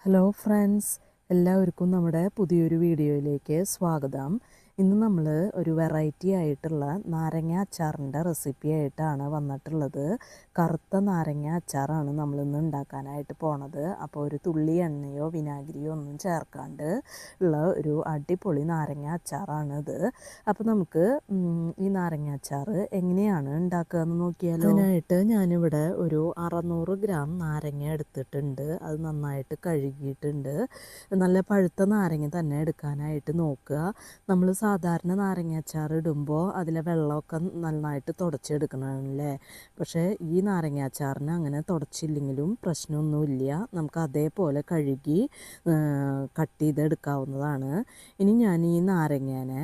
Hello friends, എല്ലാവർക്കും നമ്മുടെ പുതിയൊരു വീഡിയോയിലേക്ക് സ്വാഗതം. ഇന്ന് നമ്മൾ ഒരു വെറൈറ്റി ആയിട്ടുള്ള നാരങ്ങ അച്ചാറിൻ്റെ റെസിപ്പി ആയിട്ടാണ് വന്നിട്ടുള്ളത്. കറുത്ത നാരങ്ങ അച്ചാറാണ് നമ്മളിന്ന് ഉണ്ടാക്കാനായിട്ട് പോണത്. അപ്പോൾ ഒരു തുള്ളി എണ്ണയോ വിനാഗിരിയോ ഒന്നും ചേർക്കാണ്ട് ഉള്ള ഒരു അടിപൊളി നാരങ്ങ അച്ചാറാണ് ഇത്. അപ്പോൾ നമുക്ക് ഈ നാരങ്ങ അച്ചാർ എങ്ങനെയാണ് ഉണ്ടാക്കുക എന്ന് നോക്കിയാലോ. അതിനായിട്ട് ഞാനിവിടെ ഒരു 600 ഗ്രാം നാരങ്ങ എടുത്തിട്ടുണ്ട്. അത് നന്നായിട്ട് കഴുകിയിട്ടുണ്ട്. നല്ല പഴുത്ത നാരങ്ങ തന്നെ എടുക്കാനായിട്ട് നോക്കുക. നമ്മൾ സാധാരണ നാരങ്ങ അച്ചാർ ഇടുമ്പോൾ അതിലെ വെള്ളമൊക്കെ നന്നായിട്ട് തുടച്ചെടുക്കണമല്ലേ. പക്ഷേ ഈ നാരങ്ങ അച്ചാറിന് അങ്ങനെ തുടച്ചില്ലെങ്കിലും പ്രശ്നമൊന്നുമില്ല. നമുക്ക് അതേപോലെ കഴുകി കട്ട് ചെയ്തെടുക്കാവുന്നതാണ്. ഇനി ഞാൻ ഈ നാരങ്ങേനെ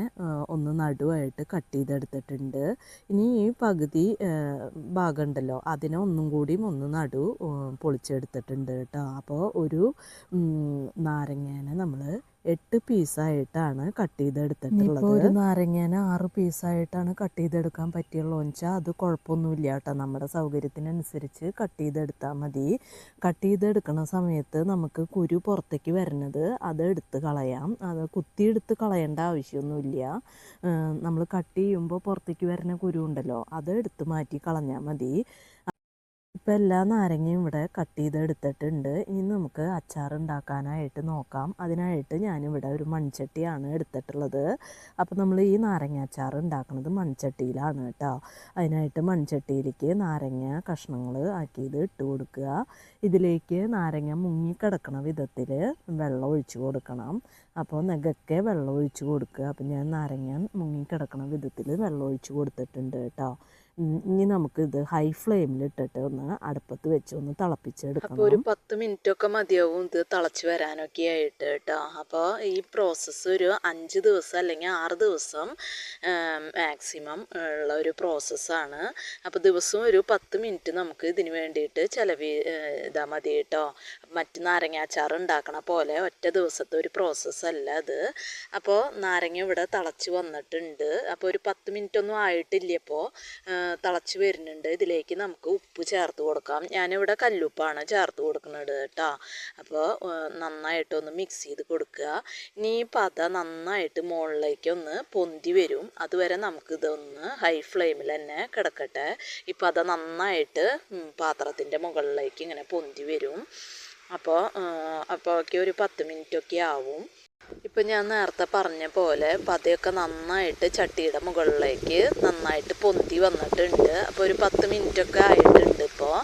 ഒന്ന് നടുവായിട്ട് കട്ട് ചെയ്തെടുത്തിട്ടുണ്ട്. ഇനി ഈ പകുതി ഭാഗം ഉണ്ടല്ലോ, അതിനെ ഒന്നും കൂടിയും ഒന്ന് നടു പൊളിച്ചെടുത്തിട്ടുണ്ട് കേട്ടോ. അപ്പോൾ ഒരു നാരങ്ങേനെ നമ്മൾ 8 പീസായിട്ടാണ് കട്ട് ചെയ്തെടുത്തിട്ടുള്ളത്. ഇപ്പോൾ ഒരു നാരങ്ങേനെ 6 പീസായിട്ടാണ് കട്ട് ചെയ്തെടുക്കാൻ പറ്റുള്ളൂ വെച്ചാൽ അത് കുഴപ്പമൊന്നുമില്ല കേട്ടോ. നമ്മുടെ സൗകര്യത്തിനനുസരിച്ച് കട്ട് ചെയ്തെടുത്താൽ മതി. കട്ട് ചെയ്തെടുക്കുന്ന സമയത്ത് നമുക്ക് കുരു പുറത്തേക്ക് വരുന്നത് അത് എടുത്ത് കളയാം. അത് കുത്തിയെടുത്ത് കളയേണ്ട ആവശ്യമൊന്നുമില്ല. നമ്മൾ കട്ട് ചെയ്യുമ്പോൾ പുറത്തേക്ക് വരുന്ന കുരു ഉണ്ടല്ലോ, അത് എടുത്ത് മാറ്റി കളഞ്ഞാൽ മതി. ഇപ്പോൾ എല്ലാ നാരങ്ങയും ഇവിടെ കട്ട് ചെയ്തെടുത്തിട്ടുണ്ട്. ഇനി നമുക്ക് അച്ചാർ ഉണ്ടാക്കാനായിട്ട് നോക്കാം. അതിനായിട്ട് ഞാനിവിടെ ഒരു മൺചട്ടിയാണ് എടുത്തിട്ടുള്ളത്. അപ്പോൾ നമ്മൾ ഈ നാരങ്ങ അച്ചാർ ഉണ്ടാക്കുന്നത് മൺചട്ടിയിലാണ് കേട്ടോ. അതിനായിട്ട് മൺചട്ടിയിലേക്ക് നാരങ്ങ കഷ്ണങ്ങൾ ആക്കിയത് ഇട്ട് കൊടുക്കുക. ഇതിലേക്ക് നാരങ്ങ മുങ്ങിക്കിടക്കണ വിധത്തിൽ വെള്ളം ഒഴിച്ച് കൊടുക്കണം. അപ്പോൾ നെഗക്കെ വെള്ളം ഒഴിച്ച് കൊടുക്കുക. അപ്പോൾ ഞാൻ നാരങ്ങ മുങ്ങിക്കിടക്കണ വിധത്തിൽ വെള്ളം ഒഴിച്ച് കൊടുത്തിട്ടുണ്ട് കേട്ടോ. ഇനി നമുക്കിത് ഹൈ ഫ്ലെയിമിൽ ഇട്ടിട്ട് ഒന്ന് അടുപ്പത്ത് വെച്ച് ഒന്ന് തിളപ്പിച്ചെടുക്കണം. അപ്പോൾ ഒരു 10 മിനിറ്റൊക്കെ മതിയാവും ഇത് തിളച്ച് വരാനൊക്കെ ആയിട്ട് കേട്ടോ. അപ്പോൾ ഈ പ്രോസസ്സ് ഒരു 5 ദിവസം അല്ലെങ്കിൽ 6 ദിവസം മാക്സിമം ഉള്ള ഒരു പ്രോസസ്സാണ്. അപ്പോൾ ദിവസവും ഒരു 10 മിനിറ്റ് നമുക്ക് ഇതിന് വേണ്ടിയിട്ട് ഇതാ മതി കേട്ടോ. മറ്റ് നാരങ്ങ അച്ചാർ ഉണ്ടാക്കണ പോലെ ഒറ്റ ദിവസത്തെ ഒരു പ്രോസസ്സല്ല അത്. അപ്പോൾ നാരങ്ങ ഇവിടെ തിളച്ച് വന്നിട്ടുണ്ട്. അപ്പോൾ ഒരു 10 മിനിറ്റ് ഒന്നും ആയിട്ടില്ല. ഇപ്പോൾ തിളച്ച് വരുന്നുണ്ട്. ഇതിലേക്ക് നമുക്ക് ഉപ്പ് ചേർത്ത് കൊടുക്കാം. ഞാനിവിടെ കല്ലുപ്പാണ് ചേർത്ത് കൊടുക്കുന്നത് കേട്ടോ. അപ്പോൾ നന്നായിട്ടൊന്ന് മിക്സ് ചെയ്ത് കൊടുക്കുക. ഇനി ഈ പത നന്നായിട്ട് മുകളിലേക്ക് ഒന്ന് പൊന്തി വരും. അതുവരെ നമുക്കിതൊന്ന് ഹൈ ഫ്ലെയിമിൽ തന്നെ കിടക്കട്ടെ. ഈ പത നന്നായിട്ട് പാത്രത്തിൻ്റെ മുകളിലേക്ക് ഇങ്ങനെ പൊന്തി വരും. അപ്പോഴൊക്കെ ഒരു 10 മിനിറ്റൊക്കെ ആവും. ഇപ്പം ഞാൻ നേരത്തെ പറഞ്ഞ പോലെ പതയൊക്കെ നന്നായിട്ട് ചട്ടിയുടെ മുകളിലേക്ക് നന്നായിട്ട് പൊന്തി വന്നിട്ടുണ്ട്. അപ്പോൾ ഒരു 10 മിനിറ്റൊക്കെ ആയിട്ടുണ്ട്. ഇപ്പോൾ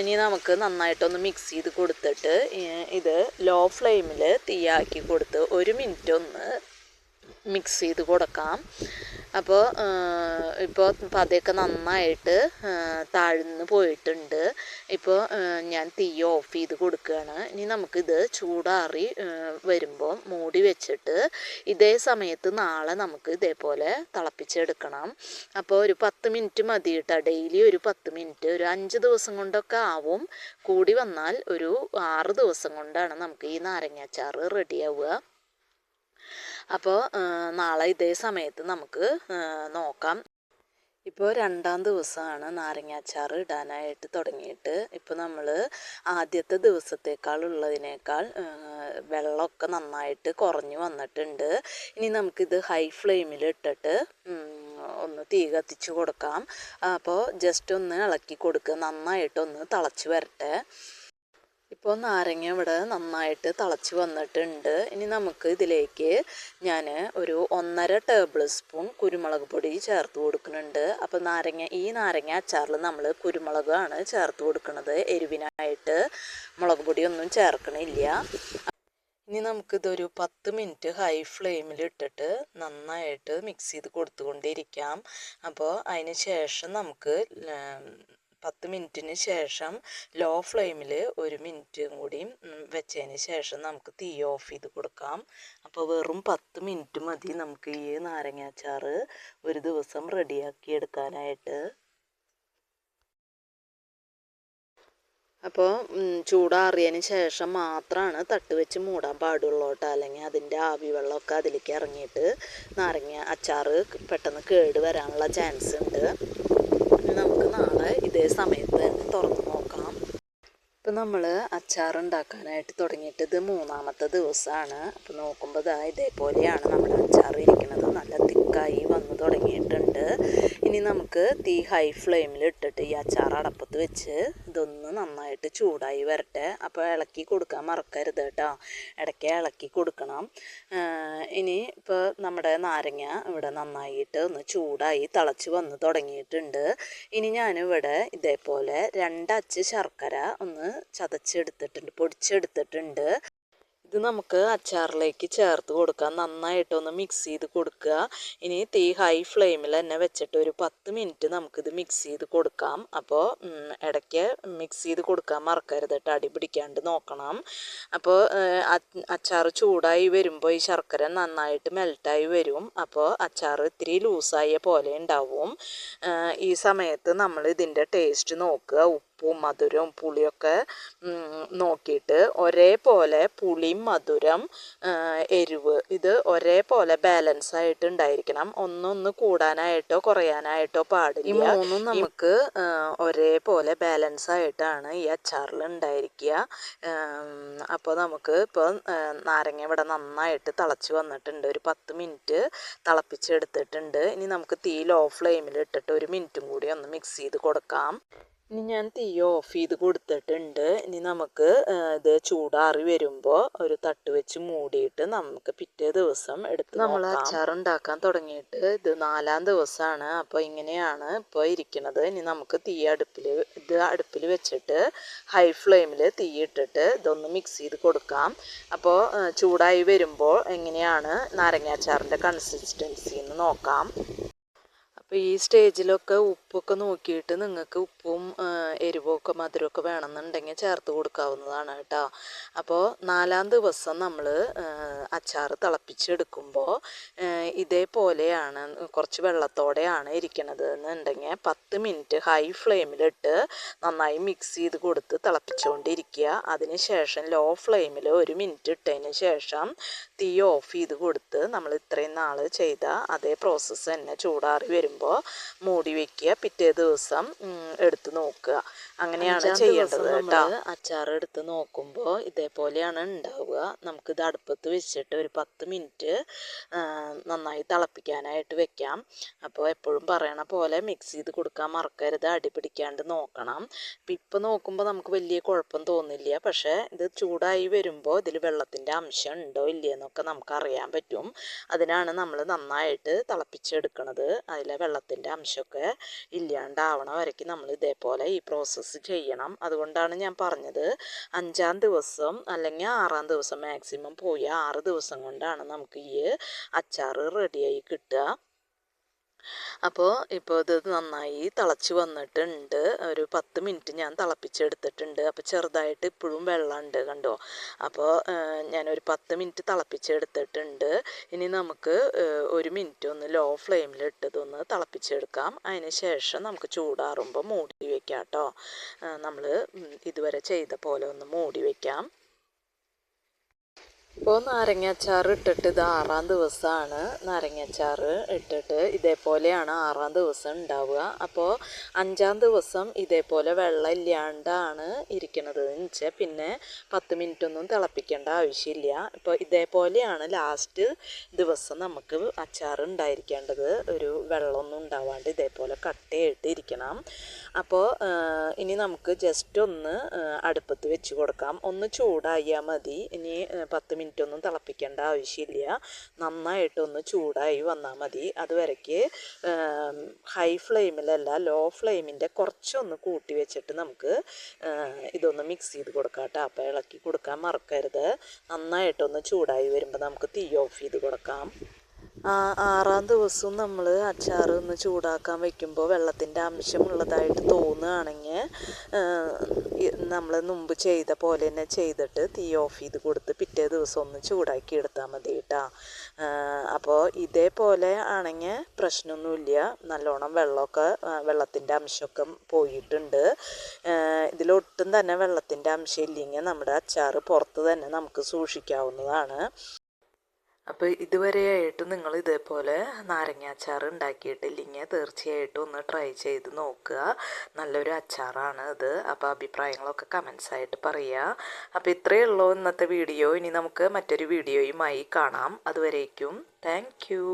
ഇനി നമുക്ക് നന്നായിട്ടൊന്ന് മിക്സ് ചെയ്ത് കൊടുത്തിട്ട് ഇത് ലോ ഫ്ലെയിമിൽ തീയാക്കി കൊടുത്ത് 1 മിനിറ്റ് ഒന്ന് മിക്സ് ചെയ്ത് കൊടുക്കാം. അപ്പോൾ പതയൊക്കെ നന്നായിട്ട് താഴ്ന്ന് പോയിട്ടുണ്ട്. ഇപ്പോൾ ഞാൻ തീ ഓഫ് ചെയ്ത് കൊടുക്കുകയാണ്. ഇനി നമുക്കിത് ചൂടാറി വരുമ്പോൾ മൂടി വെച്ചിട്ട് ഇതേ സമയത്ത് നാളെ നമുക്ക് ഇതേപോലെ തിളപ്പിച്ചെടുക്കണം. അപ്പോൾ ഒരു 10 മിനിറ്റ് മതി കേട്ടോ. ഡെയിലി ഒരു 10 മിനിറ്റ്, ഒരു 5 ദിവസം കൊണ്ടൊക്കെ ആവും. കൂടി വന്നാൽ ഒരു 6 ദിവസം കൊണ്ടാണ് നമുക്ക് ഈ നാരങ്ങ അച്ചാർ റെഡിയാവുക. അപ്പോൾ നാളെ ഇതേ സമയത്ത് നമുക്ക് നോക്കാം. ഇപ്പോൾ 2-ാം ദിവസമാണ് നാരങ്ങ അച്ചാർ ഇടാനായിട്ട് തുടങ്ങിയിട്ട്. ഇപ്പോൾ നമ്മൾ ആദ്യത്തെ ദിവസത്തേക്കാളുള്ളതിനേക്കാൾ വെള്ളമൊക്കെ നന്നായിട്ട് കുറഞ്ഞു വന്നിട്ടുണ്ട്. ഇനി നമുക്കിത് ഹൈ ഫ്ലെയിമിൽ ഇട്ടിട്ട് ഒന്ന് തീ കത്തിച്ച് കൊടുക്കാം. അപ്പോൾ ജസ്റ്റ് ഒന്ന് ഇളക്കി കൊടുക്കുക. നന്നായിട്ടൊന്ന് തിളച്ച് വരട്ടെ. ഇപ്പോൾ നാരങ്ങ ഇവിടെ നന്നായിട്ട് തിളച്ച് വന്നിട്ടുണ്ട്. ഇനി നമുക്ക് ഇതിലേക്ക് ഞാൻ ഒരു 1.5 ടേബിൾ സ്പൂൺ കുരുമുളക് പൊടി ചേർത്ത് കൊടുക്കുന്നുണ്ട്. അപ്പോൾ ഈ നാരങ്ങ അച്ചാറിൽ നമ്മൾ കുരുമുളകാണ് ചേർത്ത് കൊടുക്കുന്നത്. എരിവിനായിട്ട് മുളക് പൊടിയൊന്നും ചേർക്കണില്ല. ഇനി നമുക്കിതൊരു 10 മിനിറ്റ് ഹൈ ഫ്ലെയിമിൽ ഇട്ടിട്ട് നന്നായിട്ട് മിക്സ് ചെയ്ത് കൊടുത്തുകൊണ്ടിരിക്കാം. അപ്പോൾ അതിന് ശേഷം നമുക്ക് 10 മിനിറ്റിന് ശേഷം ലോ ഫ്ലെയിമിൽ 1 മിനിറ്റ് കൂടി വെച്ചതിന് ശേഷം നമുക്ക് തീ ഓഫ് ചെയ്ത് കൊടുക്കാം. അപ്പോൾ വെറും 10 മിനിറ്റ് മതി നമുക്ക് ഈ നാരങ്ങ അച്ചാർ ഒരു ദിവസം റെഡിയാക്കി എടുക്കാനായിട്ട്. അപ്പോൾ ചൂടാറിയതിന് ശേഷം മാത്രമാണ് തട്ട് വെച്ച് മൂടാൻ പാടുള്ളൂ കേട്ടോ. അല്ലെങ്കിൽ അതിൻ്റെ ആവി വെള്ളമൊക്കെ അതിലേക്ക് ഇറങ്ങിയിട്ട് നാരങ്ങ അച്ചാർ പെട്ടെന്ന് കേട് വരാനുള്ള ചാൻസ് ഉണ്ട്. നമുക്ക് നാളെ ഇതേ സമയത്ത് തന്നെ തുറന്ന് നോക്കാം. ഇപ്പം നമ്മൾ അച്ചാറുണ്ടാക്കാനായിട്ട് തുടങ്ങിയിട്ട് ഇത് 3-ാമത്തെ ദിവസമാണ്. അപ്പോൾ നോക്കുമ്പോൾ ഇതേപോലെയാണ് നമ്മുടെ അച്ചാർ ഇരിക്കുന്നത്. നല്ല തിക്കായി വന്ന് തുടങ്ങിയിട്ടുണ്ട്. ഇനി നമുക്ക് തീ ഹൈ ഫ്ലെയിമിൽ ഇട്ടിട്ട് ഈ അച്ചാർ അടപ്പത്ത് വെച്ച് ഇതൊന്ന് നന്നായിട്ട് ചൂടായി വരട്ടെ. അപ്പോൾ ഇളക്കി കൊടുക്കാൻ മറക്കരുത് കേട്ടോ, ഇടയ്ക്ക് ഇളക്കി കൊടുക്കണം. ഇനി ഇപ്പോൾ നമ്മുടെ നാരങ്ങ ഇവിടെ നന്നായിട്ട് ഒന്ന് ചൂടായി തിളച്ച് വന്ന് തുടങ്ങിയിട്ടുണ്ട്. ഇനി ഞാനിവിടെ ഇതേപോലെ 2 അച്ച് ശർക്കര ഒന്ന് ചതച്ചെടുത്തിട്ടുണ്ട്, പൊടിച്ചെടുത്തിട്ടുണ്ട്. ഇത് നമുക്ക് അച്ചാറിലേക്ക് ചേർത്ത് കൊടുക്കാം. നന്നായിട്ടൊന്ന് മിക്സ് ചെയ്ത് കൊടുക്കുക. ഇനി തീ ഹൈ ഫ്ലെയിമിൽ തന്നെ വെച്ചിട്ട് ഒരു 10 മിനിറ്റ് നമുക്കിത് മിക്സ് ചെയ്ത് കൊടുക്കാം. അപ്പോൾ ഇടയ്ക്ക് മിക്സ് ചെയ്ത് കൊടുക്കാൻ മറക്കരുത് കേട്ടോ, അടി പിടിക്കാണ്ട് നോക്കണം. അപ്പോൾ അച്ചാർ ചൂടായി വരുമ്പോൾ ഈ ശർക്കര നന്നായിട്ട് മെൽറ്റായി വരും. അപ്പോൾ അച്ചാർ ഇത്തിരി ലൂസായ പോലെ ഉണ്ടാവും. ഈ സമയത്ത് നമ്മൾ ഇതിൻ്റെ ടേസ്റ്റ് നോക്കുക. ഉപ്പും മധുരവും പുളിയൊക്കെ നോക്കിയിട്ട് ഒരേപോലെ പുളിയും മധുരം എരിവ് ഇത് ഒരേപോലെ ബാലൻസ് ആയിട്ട് ഉണ്ടായിരിക്കണം. ഒന്നൊന്ന് കൂടാനായിട്ടോ കുറയാനായിട്ടോ പാടില്ല. ഈ മൂന്നും നമുക്ക് ഒരേപോലെ ബാലൻസ് ആയിട്ടാണ് ഈ അച്ചാറിൽ ഉണ്ടായിരിക്കുക. അപ്പോൾ നമുക്ക് ഇപ്പോൾ നാരങ്ങ ഇവിടെ നന്നായിട്ട് തിളച്ച് വന്നിട്ടുണ്ട്. ഒരു 10 മിനിറ്റ് തിളപ്പിച്ചെടുത്തിട്ടുണ്ട്. ഇനി നമുക്ക് തീ ലോ ഫ്ലെയിമിൽ ഇട്ടിട്ട് 1 മിനിറ്റും കൂടി ഒന്ന് മിക്സ് ചെയ്ത് കൊടുക്കാം. ഇനി ഞാൻ തീ ഓഫ് ചെയ്ത് കൊടുത്തിട്ടുണ്ട്. ഇനി നമുക്ക് ഇത് ചൂടാറി വരുമ്പോൾ ഒരു തട്ട് വെച്ച് മൂടിയിട്ട് നമുക്ക് പിറ്റേ ദിവസം എടുത്ത് നമ്മൾ അച്ചാർ ഉണ്ടാക്കാൻ തുടങ്ങിയിട്ട് ഇത് 4-ാം ദിവസമാണ്. അപ്പോൾ ഇങ്ങനെയാണ് ഇപ്പോൾ ഇരിക്കുന്നത്. ഇനി നമുക്ക് അടുപ്പിൽ വെച്ചിട്ട് ഹൈ ഫ്ലെയിമിൽ തീ ഇട്ടിട്ട് ഇതൊന്ന് മിക്സ് ചെയ്ത് കൊടുക്കാം. അപ്പോൾ ചൂടായി വരുമ്പോൾ എങ്ങനെയാണ് നാരങ്ങാച്ചാറിൻ്റെ കൺസിസ്റ്റൻസി എന്ന് നോക്കാം. അപ്പോൾ ഈ സ്റ്റേജിലൊക്കെ ഉപ്പൊക്കെ നോക്കിയിട്ട് നിങ്ങൾക്ക് ഉപ്പും എരിവൊക്കെ മധുരമൊക്കെ വേണമെന്നുണ്ടെങ്കിൽ ചേർത്ത് കൊടുക്കാവുന്നതാണ് കേട്ടോ. അപ്പോൾ 4-ാം ദിവസം നമ്മൾ അച്ചാർ തിളപ്പിച്ചെടുക്കുമ്പോൾ ഇതേപോലെയാണ്, കുറച്ച് വെള്ളത്തോടെയാണ് ഇരിക്കണത് എന്നുണ്ടെങ്കിൽ 10 മിനിറ്റ് ഹൈ ഫ്ലെയിമിലിട്ട് നന്നായി മിക്സ് ചെയ്ത് കൊടുത്ത് തിളപ്പിച്ചുകൊണ്ടിരിക്കുക. അതിന് ശേഷം ലോ ഫ്ലെയിമിൽ 1 മിനിറ്റ് ഇട്ടതിന് ശേഷം തീ ഓഫ് ചെയ്ത് കൊടുത്ത് നമ്മൾ ഇത്രയും നാൾ ചെയ്ത അതേ പ്രോസസ്സ് തന്നെ ചൂടാറി വരുമ്പോൾ മൂടി വയ്ക്കുക. പിറ്റേ ദിവസം എടുത്ത് നോക്കുക. അങ്ങനെയാണ് ചെയ്യേണ്ടത് കേട്ടോ. അച്ചാർ എടുത്ത് നോക്കുമ്പോൾ ഇതേപോലെയാണ് ഉണ്ടാവുക. നമുക്കിത് അടുപ്പത്ത് വെച്ചിട്ട് ഒരു 10 മിനിറ്റ് നന്നായി തിളപ്പിക്കാനായിട്ട് വെക്കാം. അപ്പോൾ എപ്പോഴും പറയണ പോലെ മിക്സ് ചെയ്ത് കൊടുക്കാൻ മറക്കരുത്, അടി പിടിക്കാണ്ട് നോക്കണം. അപ്പം ഇപ്പോൾ നോക്കുമ്പോൾ നമുക്ക് വലിയ കുഴപ്പം തോന്നില്ല. പക്ഷേ ഇത് ചൂടായി വരുമ്പോൾ ഇതിൽ വെള്ളത്തിൻ്റെ അംശം ഉണ്ടോ ഇല്ലയെന്നൊക്കെ നമുക്ക് അറിയാൻ പറ്റും. അതിനാണ് നമ്മൾ നന്നായിട്ട് തിളപ്പിച്ചെടുക്കണത്. അതിലെ വെള്ളത്തിൻ്റെ അംശമൊക്കെ ഇല്ലാണ്ടാവണ വരയ്ക്കും നമ്മൾ ഇതേപോലെ ഈ പ്രോസസ്സ് ചെയ്യണം. അതുകൊണ്ടാണ് ഞാൻ പറഞ്ഞത് 5-ാം ദിവസം അല്ലെങ്കിൽ 6-ാം ദിവസം മാക്സിമം പോയി 6 ദിവസം കൊണ്ടാണ് നമുക്ക് ഈ അച്ചാർ റെഡിയായി കിട്ടുക. അപ്പോൾ ഇപ്പോൾ ഇത് നന്നായി തിളച്ച് വന്നിട്ടുണ്ട്. ഒരു 10 മിനിറ്റ് ഞാൻ തിളപ്പിച്ചെടുത്തിട്ടുണ്ട്. അപ്പോൾ ചെറുതായിട്ട് ഇപ്പോഴും വെള്ളമുണ്ട് കണ്ടോ. അപ്പോൾ ഞാനൊരു 10 മിനിറ്റ് തിളപ്പിച്ചെടുത്തിട്ടുണ്ട്. ഇനി നമുക്ക് 1 മിനിറ്റ് ഒന്ന് ലോ ഫ്ലെയിമിൽ ഇട്ടതൊന്ന് തിളപ്പിച്ചെടുക്കാം. അതിന് ശേഷം നമുക്ക് ചൂടാറുമ്പോൾ മൂടി വയ്ക്കാം കേട്ടോ. നമ്മൾ ഇതുവരെ ചെയ്ത പോലെ ഒന്ന് മൂടി വയ്ക്കാം. ഇപ്പോൾ നാരങ്ങാച്ചാർ ഇട്ടിട്ട് ഇത് 6-ാം ദിവസമാണ്. നാരങ്ങാച്ചാർ ഇട്ടിട്ട് ഇതേപോലെയാണ് 6-ാം ദിവസം ഉണ്ടാവുക. അപ്പോൾ 5-ാം ദിവസം ഇതേപോലെ വെള്ളം ഇല്ലാണ്ടാണ് ഇരിക്കുന്നത് എന്ന് വെച്ചാൽ പിന്നെ 10 മിനിറ്റ് ഒന്നും തിളപ്പിക്കേണ്ട ആവശ്യമില്ല. ഇപ്പോൾ ഇതേപോലെയാണ് ലാസ്റ്റ് ദിവസം നമുക്ക് അച്ചാർ ഉണ്ടായിരിക്കേണ്ടത്. ഒരു വെള്ളമൊന്നും ഉണ്ടാവാണ്ട് ഇതേപോലെ കട്ടയായിട്ട് ഇരിക്കണം. അപ്പോൾ ഇനി നമുക്ക് ജസ്റ്റ് ഒന്ന് അടുപ്പത്ത് വെച്ച് കൊടുക്കാം. ഒന്ന് ചൂടായാൽ മതി. ഇനി 10 മിനിറ്റ് ഒന്നും തിളപ്പിക്കേണ്ട ആവശ്യമില്ല. നന്നായിട്ടൊന്ന് ചൂടായി വന്നാൽ മതി. അതുവരയ്ക്ക് ഹൈ ഫ്ലെയിമിലല്ല, ലോ ഫ്ലെയിമിൻ്റെ കുറച്ചൊന്ന് കൂട്ടി വെച്ചിട്ട് നമുക്ക് ഇതൊന്ന് മിക്സ് ചെയ്ത് കൊടുക്കാം കേട്ടോ. അപ്പോൾ ഇളക്കി കൊടുക്കാൻ മറക്കരുത്. നന്നായിട്ടൊന്ന് ചൂടായി വരുമ്പോൾ നമുക്ക് തീ ഓഫ് ചെയ്ത് കൊടുക്കാം. 6-ാം ദിവസവും നമ്മൾ അച്ചാർ ഒന്ന് ചൂടാക്കാൻ വയ്ക്കുമ്പോൾ വെള്ളത്തിൻ്റെ അംശമുള്ളതായിട്ട് തോന്നുകയാണെങ്കിൽ നമ്മൾ മുമ്പ് ചെയ്ത പോലെ തന്നെ ചെയ്തിട്ട് തീ ഓഫ് ചെയ്ത് കൊടുത്ത് പിറ്റേ ദിവസം ഒന്ന് ചൂടാക്കി എടുത്താൽ മതി കേട്ടോ. അപ്പോൾ ഇതേപോലെ ആണെങ്കിൽ പ്രശ്നമൊന്നുമില്ല. നല്ലോണം വെള്ളത്തിൻ്റെ അംശമൊക്കെ പോയിട്ടുണ്ട്. ഇതിലൊട്ടും തന്നെ വെള്ളത്തിൻ്റെ അംശം ഇല്ലെങ്കിൽ നമ്മുടെ അച്ചാർ പുറത്ത് തന്നെ നമുക്ക് സൂക്ഷിക്കാവുന്നതാണ്. അപ്പോൾ ഇതുവരെയായിട്ട് നിങ്ങൾ ഇതേപോലെ നാരങ്ങ അച്ചാർ ഉണ്ടാക്കിയിട്ടില്ലെങ്കിൽ തീർച്ചയായിട്ടും ഒന്ന് ട്രൈ ചെയ്ത് നോക്കുക. നല്ലൊരു അച്ചാറാണ് ഇത്. അപ്പോൾ അഭിപ്രായങ്ങളൊക്കെ കമൻസ് ആയിട്ട് പറയുക. അപ്പോൾ ഇത്രയേ ഉള്ളൂ ഇന്നത്തെ വീഡിയോ. ഇനി നമുക്ക് മറ്റൊരു വീഡിയോയുമായി കാണാം. അതുവരേക്കും താങ്ക് യു.